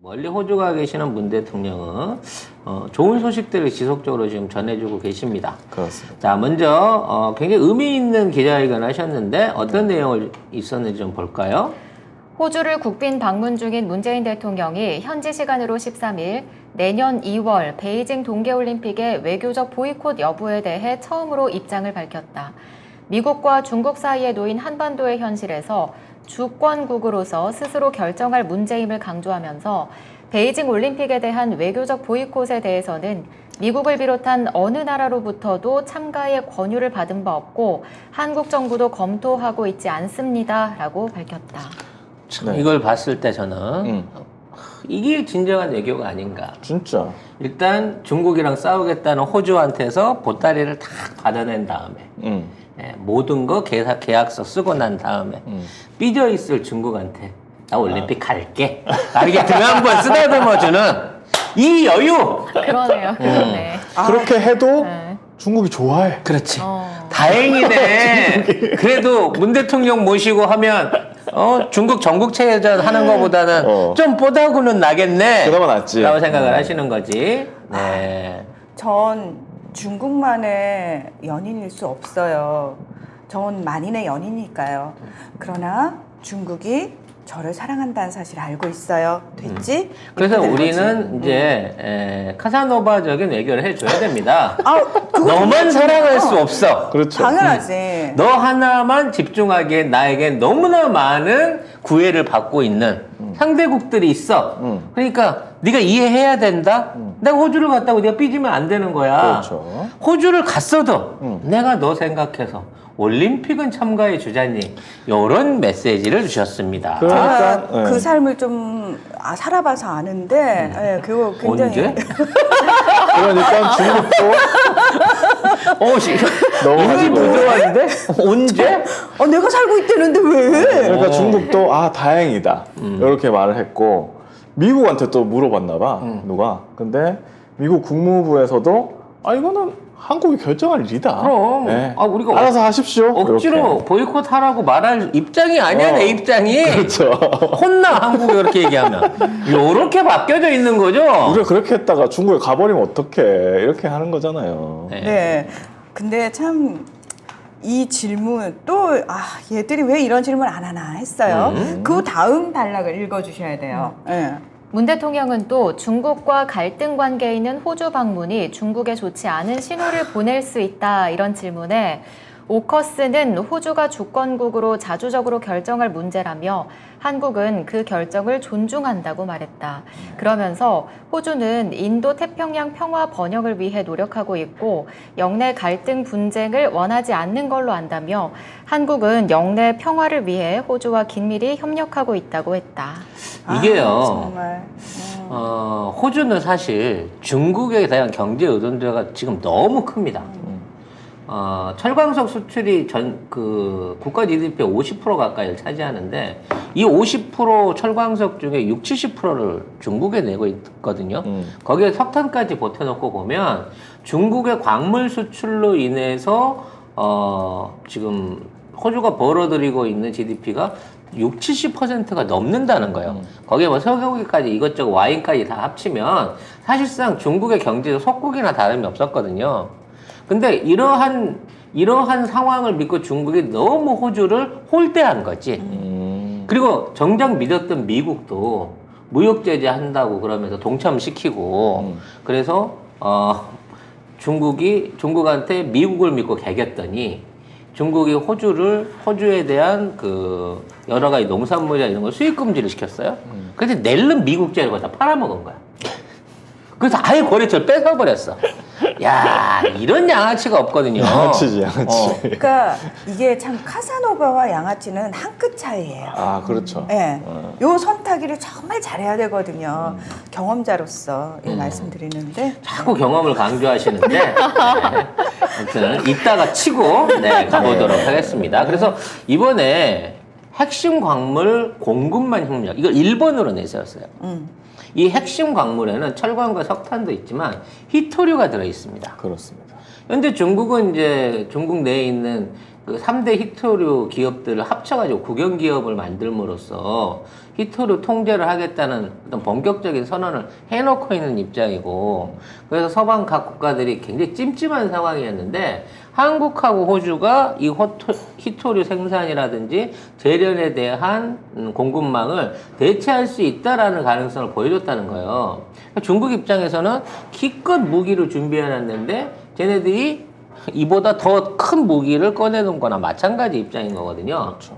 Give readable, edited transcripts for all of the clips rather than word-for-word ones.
멀리 호주 가 계시는 문 대통령은 좋은 소식들을 지속적으로 지금 전해주고 계십니다. 그렇습니다. 자, 먼저 굉장히 의미 있는 기자회견을 하셨는데 어떤 내용을 있었는지 좀 볼까요? 호주를 국빈 방문 중인 문재인 대통령이 현지 시간으로 13일 내년 2월 베이징 동계올림픽의 외교적 보이콧 여부에 대해 처음으로 입장을 밝혔다. 미국과 중국 사이에 놓인 한반도의 현실에서 주권국으로서 스스로 결정할 문제임을 강조하면서 베이징 올림픽에 대한 외교적 보이콧에 대해서는 미국을 비롯한 어느 나라로부터도 참가의 권유를 받은 바 없고 한국 정부도 검토하고 있지 않습니다라고 밝혔다. 참 네. 이걸 봤을 때 저는 이게 진정한 외교가 아닌가. 진짜. 일단 중국이랑 싸우겠다는 호주한테서 보따리를 다 받아낸 다음에 모든 거 계약서 쓰고 난 다음에 삐져 있을 중국한테 나 올림픽 갈게. 이렇게 등 한번 쓰다듬어주는 이 여유. 그러네요. 그러네. 그렇게 해도 네. 중국이 좋아해. 그렇지. 다행이네. 그래도 문 대통령 모시고 하면 중국 전국체전 하는 것보다는 좀 뽀다구는 나겠네. 그나마 낫지. 라고 생각을 하시는 거지. 네. 전 중국만의 연인일 수 없어요. 전 만인의 연인이니까요. 그러나 중국이 저를 사랑한다는 사실을 알고 있어요. 됐지? 그래서 이렇게 된 우리는 거지. 이제 카사노바적인 외교를 해줘야 됩니다. 그거 너만 정말 사랑할 중요해요. 수 없어. 그렇죠. 당연하지. 너 하나만 집중하기에 나에게 너무나 많은 구애를 받고 있는 상대국들이 있어. 그러니까 네가 이해해야 된다. 내가 호주를 갔다고 네가 삐지면 안 되는 거야. 그렇죠. 호주를 갔어도 내가 너 생각해서 올림픽은 참가해 주자니 이런 메시지를 주셨습니다. 제가 그러니까, 그 삶을 좀 살아봐서 아는데 예, 그거 굉장히 언제? 그러니까 중국도 너무 인지 가지고. 부드러운데? 언제? 내가 살고 있다는데 왜? 그러니까 중국도 다행이다 이렇게 말을 했고 미국한테 또 물어봤나 봐 누가. 근데 미국 국무부에서도 이거는 한국이 결정할 일이다. 그럼. 네. 우리가 알아서 하십시오. 억지로 이렇게. 보이콧하라고 말할 입장이 아니야, 내 입장이. 그렇죠. 혼나, 한국이 그렇게 얘기하면. 요렇게 바뀌어져 있는 거죠? 우리가 그렇게 했다가 중국에 가버리면 어떡해. 이렇게 하는 거잖아요. 네. 근데 참 이 질문 또 얘들이 왜 이런 질문 안 하나 했어요. 그 다음 단락을 읽어주셔야 돼요. 네. 문 대통령은 또 중국과 갈등 관계에 있는 호주 방문이 중국에 좋지 않은 신호를 보낼 수 있다 이런 질문에 오커스는 호주가 주권국으로 자주적으로 결정할 문제라며 한국은 그 결정을 존중한다고 말했다. 그러면서 호주는 인도 태평양 평화 번영을 위해 노력하고 있고 영내 갈등 분쟁을 원하지 않는 걸로 안다며 한국은 영내 평화를 위해 호주와 긴밀히 협력하고 있다고 했다. 이게요. 정말. 호주는 사실 중국에 대한 경제 의존도가 지금 너무 큽니다. 철광석 수출이 국가 GDP의 50% 가까이를 차지하는데 이 50% 철광석 중에 60~70%를 중국에 내고 있거든요. 거기에 석탄까지 보태놓고 보면 중국의 광물 수출로 인해서 지금 호주가 벌어들이고 있는 GDP가 60~70%가 넘는다는 거예요. 거기에 뭐 소고기까지 이것저것 와인까지 다 합치면 사실상 중국의 경제도 속국이나 다름이 없었거든요. 근데 이러한 상황을 믿고 중국이 너무 호주를 홀대한 거지. 그리고 정작 믿었던 미국도 무역 제재 한다고 그러면서 동참시키고 그래서 중국한테 미국을 믿고 개겼더니 중국이 호주에 대한 여러 가지 농산물이나 이런 걸 수입 금지를 시켰어요. 그래서 낼름 미국 재료가 다 팔아먹은 거야. 그래서 아예 거래처를 뺏어버렸어. 야, 이런 양아치가 없거든요. 양아치지, 양아치. 그러니까 이게 참 카사노바와 양아치는 한 끗 차이예요. 그렇죠. 네. 요 선타기를 정말 잘해야 되거든요. 경험자로서 이 말씀드리는데 자꾸 경험을 강조하시는데 네. 아무튼 이따가 치고 가보도록 하겠습니다. 그래서 이번에 핵심 광물 공급망 협력 이걸 일본으로 내세웠어요. 이 핵심 광물에는 철광과 석탄도 있지만 히토류가 들어 있습니다. 그렇습니다. 현재 중국은 이제 중국 내에 있는 그 3대 히토류 기업들을 합쳐가지고 국영기업을 만들므로써 히토류 통제를 하겠다는 어떤 본격적인 선언을 해놓고 있는 입장이고, 그래서 서방 각 국가들이 굉장히 찜찜한 상황이었는데, 한국하고 호주가 이 히토류 생산이라든지 재련에 대한 공급망을 대체할 수 있다라는 가능성을 보여줬다는 거예요. 중국 입장에서는 기껏 무기를 준비해놨는데 쟤네들이 이보다 더 큰 무기를 꺼내놓은 거나 마찬가지 입장인 거거든요. 그렇죠.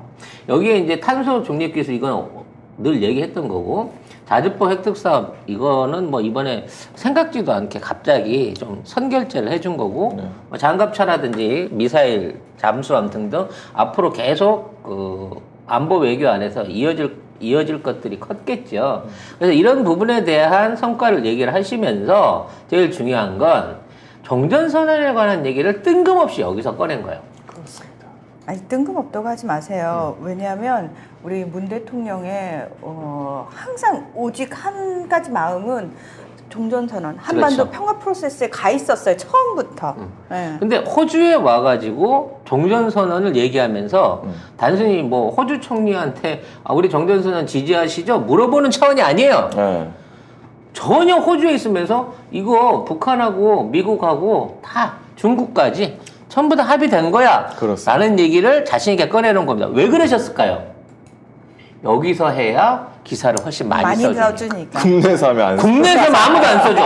여기에 이제 탄소 중립 기술, 이건 늘 얘기했던 거고, 자주포 획득 사업, 이거는 뭐 이번에 생각지도 않게 갑자기 좀 선결제를 해준 거고, 네. 뭐 장갑차라든지 미사일, 잠수함 등등 앞으로 계속 그 안보 외교 안에서 이어질 것들이 컸겠죠. 그래서 이런 부분에 대한 성과를 얘기를 하시면서 제일 중요한 건 종전선언에 관한 얘기를 뜬금없이 여기서 꺼낸 거예요. 그렇습니다. 아니 뜬금없다고 하지 마세요. 왜냐하면 우리 문 대통령의 항상 오직 한 가지 마음은 종전선언, 한반도 그렇죠. 평화 프로세스에 가 있었어요. 처음부터. 네. 근데 호주에 와가지고 종전선언을 얘기하면서 단순히 뭐 호주 총리한테 우리 종전선언 지지하시죠? 물어보는 차원이 아니에요. 네. 전혀 호주에 있으면서 이거 북한하고 미국하고 다 중국까지 전부 다 합의된 거야. 그렇습니다. 라는 얘기를 자신 있게 꺼내놓은 겁니다. 왜 그러셨을까요? 여기서 해야 기사를 훨씬 많이 써주니까. 써주니까. 국내에서 하면 안 써. 국내에서 아무도 안 써줘.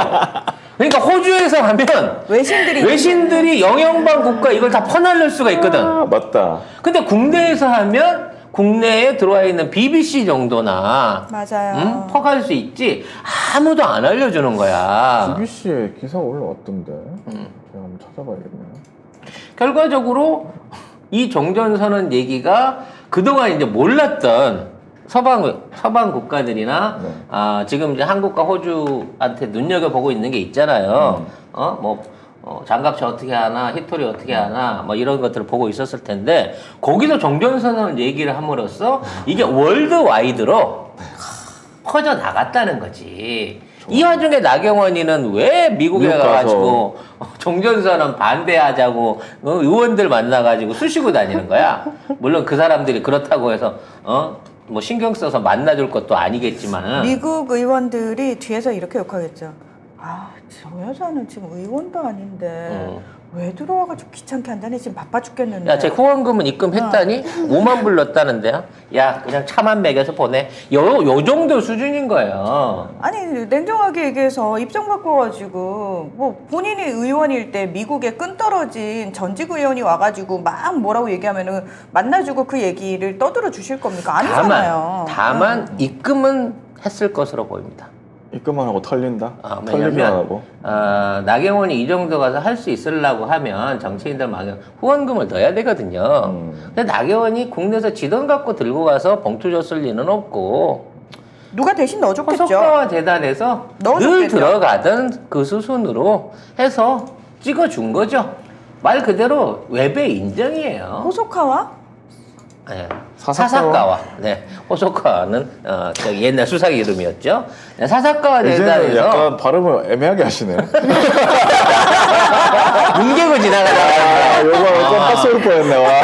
그러니까 호주에서 하면 외신들이 영영방 국가 이걸 다 퍼날릴 수가 있거든. 아, 맞다. 근데 국내에서 하면 국내에 들어와 있는 BBC 정도나 맞아요. 퍼갈 수 있지 아무도 안 알려주는 거야. BBC에 기사 올라왔던데. 제가 한번 찾아봐야겠네요. 결과적으로 이 종전선언 얘기가 그동안 이제 몰랐던 서방 국가들이나 네. 지금 이제 한국과 호주한테 눈여겨보고 있는 게 있잖아요. 장갑차 어떻게 하나, 히토리 어떻게 하나, 뭐 이런 것들을 보고 있었을 텐데, 거기서 종전선언을 얘기를 함으로써 이게 월드와이드로 퍼져 나갔다는 거지. 이 와중에 나경원이는 왜 미국에 미국 가가지고 종전선언 반대하자고 의원들 만나가지고 쑤시고 다니는 거야? 물론 그 사람들이 그렇다고 해서 뭐 신경 써서 만나줄 것도 아니겠지만. 미국 의원들이 뒤에서 이렇게 욕하겠죠. 저 여자는 지금 의원도 아닌데 왜 들어와가지고 귀찮게 한다니 지금 바빠 죽겠는데. 야, 제 후원금은 입금했다니? 5만 불렀다는데요? 야, 그냥 차만 먹여서 보내. 요 정도 수준인 거예요. 아니 냉정하게 얘기해서 입장 바꿔가지고 뭐 본인이 의원일 때 미국에 끈떨어진 전직 의원이 와가지고 막 뭐라고 얘기하면은 만나주고 그 얘기를 떠들어 주실 겁니까? 아니잖아요. 다만 입금은 했을 것으로 보입니다. 입금만 하고 털린다? 털리기만 왜냐면 하고. 나경원이 이 정도 가서 할 수 있으려고 하면 정치인들 막 후원금을 넣어야 되거든요. 근데 나경원이 국내에서 지돈 갖고 들고 가서 봉투 줬을 리는 없고, 누가 대신 넣어줬겠죠. 호소카와 재단에서 넣어줬겠죠. 늘 들어가던 그 수순으로 해서 찍어준 거죠. 말 그대로 외배 인정이에요. 호소카와? 네. 사사카와? 사사카와. 네. 호소카와는 저기 옛날 수사 이름이었죠. 네, 사사카와 이제는 재단에서 약간 발음을 애매하게 하시네. 문개고 지나가다가 요거 좀 헛소리 뻔했네. 와.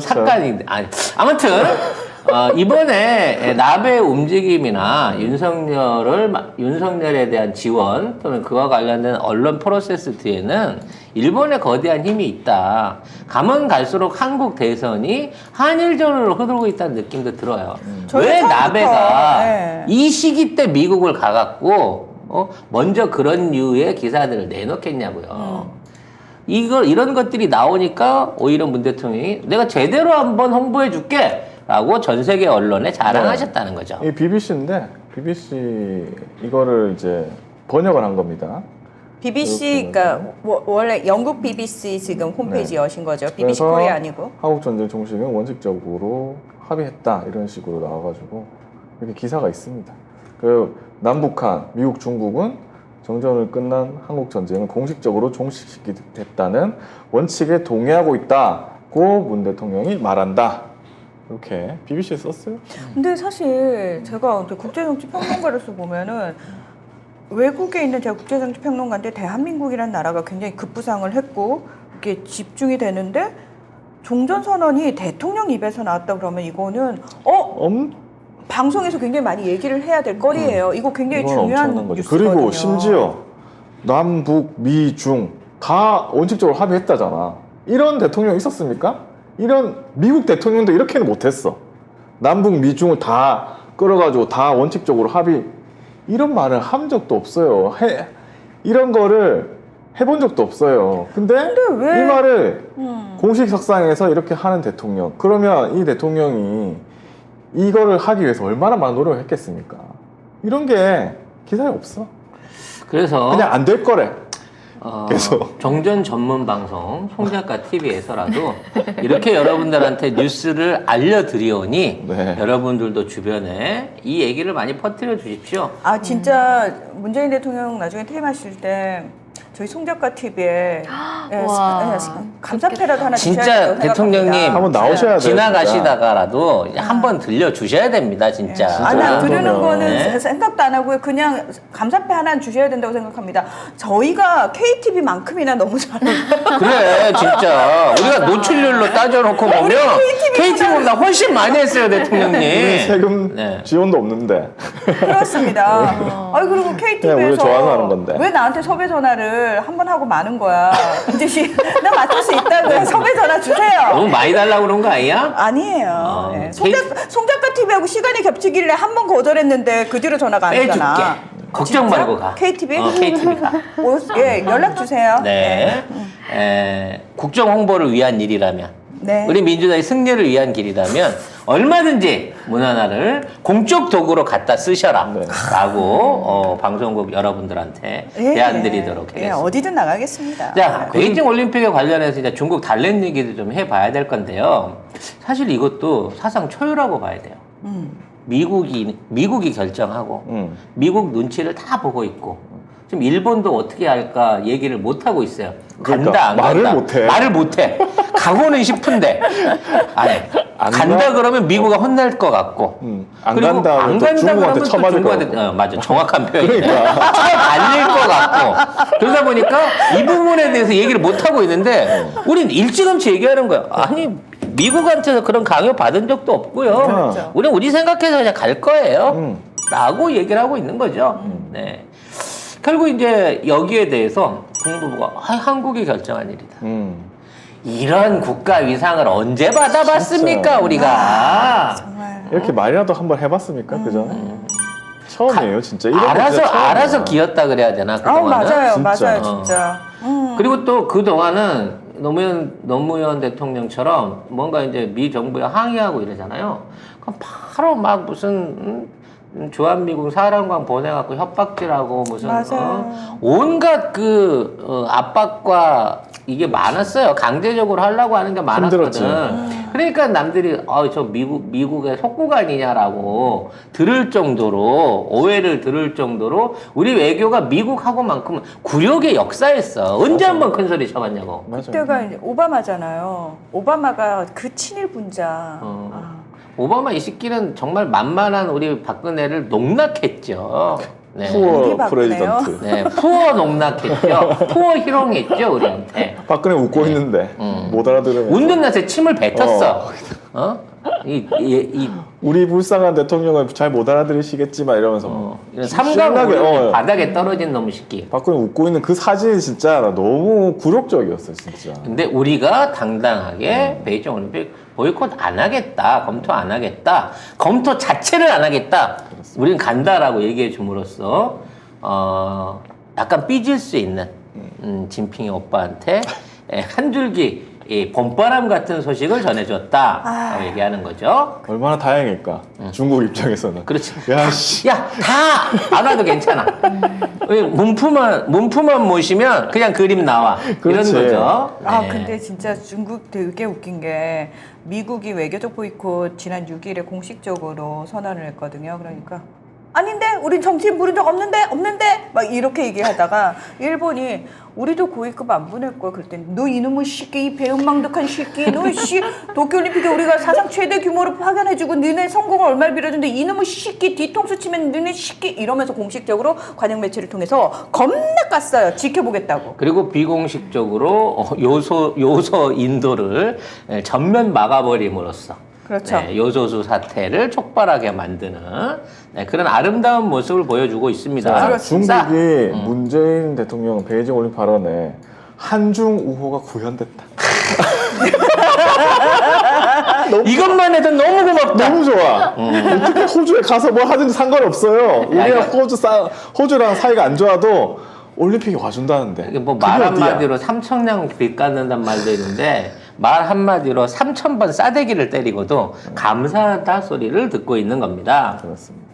참. 착각인데. 아무튼 이번에 나베 움직임이나 윤석열에 대한 지원 또는 그와 관련된 언론 프로세스 뒤에는 일본의 거대한 힘이 있다. 가면 갈수록 한국 대선이 한일전으로 흐르고 있다는 느낌도 들어요. 왜 처음부터, 나베가 네. 이 시기 때 미국을 가갖고 먼저 그런 류의 기사들을 내놓겠냐고요. 이런 것들이 나오니까 오히려 문 대통령이 내가 제대로 한번 홍보해 줄게 라고 전 세계 언론에 자랑하셨다는 거죠. 이 BBC인데 BBC 이거를 이제 번역을 한 겁니다. BBC, 그러니까 원래 영국 BBC 지금 홈페이지 여신 거죠. BBC 그래서 코리아 아니고. 한국전쟁 종식은 원칙적으로 합의했다 이런 식으로 나와가지고 이렇게 기사가 있습니다. 그 남북한, 미국, 중국은 정전을 끝난 한국전쟁을 공식적으로 종식시키겠다는 원칙에 동의하고 있다고 문 대통령이 말한다. 이렇게 BBC에 썼어요. 근데 사실 제가 국제정치 평론가로서 보면은 외국에 있는 제가 국제정치 평론가인데 대한민국이라는 나라가 굉장히 급부상을 했고 이게 집중이 되는데 종전선언이 대통령 입에서 나왔다 그러면 이거는 방송에서 굉장히 많이 얘기를 해야 될 거리예요. 이거 굉장히 이건 중요한 엄청난 거죠. 뉴스거든요. 그리고 심지어 남북, 미, 중 다 원칙적으로 합의했다잖아. 이런 대통령 있었습니까? 이런 미국 대통령도 이렇게는 못했어. 남북, 미, 중을 다 끌어가지고 다 원칙적으로 합의 이런 말을 한 적도 없어요. 이런 거를 해본 적도 없어요. 근데 왜? 이 말을 공식 석상에서 이렇게 하는 대통령 그러면 이 대통령이 이거를 하기 위해서 얼마나 많은 노력을 했겠습니까? 이런 게 기사에 없어. 그래서 그냥 안 될 거래. 계속. 정전 전문 방송 송작가 TV에서라도 이렇게 여러분들한테 뉴스를 알려드리오니 네. 여러분들도 주변에 이 얘기를 많이 퍼뜨려 주십시오. 아 진짜 문재인 대통령 나중에 퇴임하실 때 저희 송작가 TV에 와, 감사패라도 하나 진짜 주셔야 된다고 대통령님 생각합니다. 한번 나오셔야 돼요. 지나가시다가라도 한번 들려 주셔야 됩니다, 진짜. 진짜. 나 그 들으는 정도면. 거는 네. 생각도 안 하고요. 그냥 감사패 하나 주셔야 된다고 생각합니다. 저희가 KTV만큼이나 너무 잘해요. 그래, 진짜. 우리가 노출률로 따져놓고 보면 KT보다 훨씬 많이 했어요, 대통령님. 세금 네. 지원도 없는데. 그렇습니다. 아니 그리고 그냥 KTV에서 우리가 좋아서 하는 건데. 왜 나한테 섭외 전화를 한 번 하고 마는 거야? 이제 나 맡을 수 있다고요. 섭외 전화 주세요. 너무 많이 달라고 그런 거 아니야? 아니에요. 네. KT 송작가 TV하고 시간이 겹치길래 한 번 거절했는데 그 뒤로 전화가 안 빼줄게. 오잖아. 걱정 진짜? 말고 가. KTV? KTV 가. 예, 연락 주세요. 네. 국정 홍보를 위한 일이라면, 네. 우리 민주당의 승리를 위한 길이라면 얼마든지 문화나를 공적 도구로 갖다 쓰셔라. 네. 라고 방송국 여러분들한테 예, 제안 드리도록 예, 하겠습니다. 어디든 나가겠습니다. 자, 베이징 올림픽에 관련해서 이제 중국 달랜 얘기도 좀 해봐야 될 건데요. 사실 이것도 사상 초유라고 봐야 돼요. 미국이 결정하고 미국 눈치를 다 보고 있고 지금 일본도 어떻게 할까 얘기를 못 하고 있어요. 간다 그러니까 안 말을 간다. 못해. 말을 못해. 가고는 싶은데 아니 안 간다 가? 그러면 미국이 혼날 것 같고 안 그리고 간다 안 하면 또 간다 중국한테 그러면 또 쳐맞을 것 중국한테 같고. 맞아 정확한 표현이네. 그러니까. 쳐발릴 것 같고 그러다 보니까 이 부분에 대해서 얘기를 못 하고 있는데 우린 일찌감치 얘기하는 거야. 아니 미국한테서 그런 강요 받은 적도 없고요. 그렇죠. 우리는 우리 생각해서 그냥 갈 거예요. 라고 얘기를 하고 있는 거죠. 네. 결국 이제 여기에 대해서 국무부가 한국이 결정한 일이다. 이런 국가 위상을 언제 받아봤습니까, 진짜. 우리가? 정말. 이렇게 말이라도 한번 해봤습니까? 그 전에? 처음이에요, 진짜. 이런 거 진짜 처음이에요. 알아서 기었다 그래야 되나? 아 그동안은? 맞아요, 진짜. 맞아요, 진짜. 그리고 또 그동안은 노무현 대통령처럼 뭔가 이제 미 정부에 항의하고 이러잖아요. 그럼 바로 막 무슨 주한미군 사령관 보내갖고 협박질하고 무슨 맞아요. 온갖 압박과 이게 많았어요. 강제적으로 하려고 하는 게 많았거든. 힘들었지. 그러니까 남들이 저 미국의 속구가 아니냐라고 들을 정도로 오해를 들을 정도로 우리 외교가 미국하고만큼은 굴욕의 역사였어. 언제 한번 큰 소리 쳐봤냐고. 맞아요. 그때가 이제 오바마잖아요. 오바마가 그 친일 분자. 오바마 이 새끼는 정말 만만한 우리 박근혜를 농락했죠. 네. 푸어 우리 박근혜요? 프레지던트. 네, 푸어 농락했죠. 푸어 희롱했죠, 우리한테. 박근혜 웃고 있는데 못 알아들으면 웃는 낯에 침을 뱉었어. 우리 불쌍한 대통령을 잘 못 알아들으시겠지만 이러면서 이런 신나게, 삼각 바닥에 떨어진 놈 새끼. 박근혜 웃고 있는 그 사진이 진짜 너무 굴욕적이었어요, 진짜. 근데 우리가 당당하게 베이징 올림픽 보이콧 안 하겠다, 검토 안 하겠다, 검토 자체를 안 하겠다. 우리는 간다라고 얘기해 줌으로써 약간 삐질 수 있는 진핑이 오빠한테 한 줄기 이 봄바람 같은 소식을 전해줬다 얘기하는 거죠. 얼마나 다행일까, 중국 입장에서는. 그렇지. 야, 씨. 야, 다 안 와도 괜찮아. 문프만 모시면 그냥 그림 나와. 그렇지. 이런 거죠. 아 네. 근데 진짜 중국 되게 웃긴 게 미국이 외교적 보이콧 지난 6일에 공식적으로 선언을 했거든요. 그러니까 아닌데 우린 정치인 부른 적 없는데 막 이렇게 얘기하다가 일본이 우리도 고위급 안 보낼 거야. 그랬더니 너 이놈의 새끼, 이 배은망덕한 새끼, 너 씨 도쿄올림픽에 우리가 사상 최대 규모로 파견해주고 너네 성공을 얼마나 빌어준데 이놈의 새끼 뒤통수 치면 너네 새끼 이러면서 공식적으로 관영 매체를 통해서 겁나 깠어요. 지켜보겠다고. 그리고 비공식적으로 요소 인도를 전면 막아버림으로써 그렇죠. 네, 요소수 사태를 촉발하게 만드는 네, 그런 아름다운 모습을 보여주고 있습니다. 자, 그렇습니다. 중국이 문재인 대통령 베이징 올림픽 발언에 한중 우호가 구현됐다. 이것만 해도 너무 고맙다. 너무 좋아. 어떻게 호주에 가서 뭐 하든지 상관없어요. 우리가 호주랑 사이가 안 좋아도 올림픽에 와준다는데. 이게 뭐 말 한마디로 삼천냥 빚 갚는단 말도 있는데 말 한마디로 3,000번 싸대기를 때리고도 감사하다 소리를 듣고 있는 겁니다. 그렇습니다.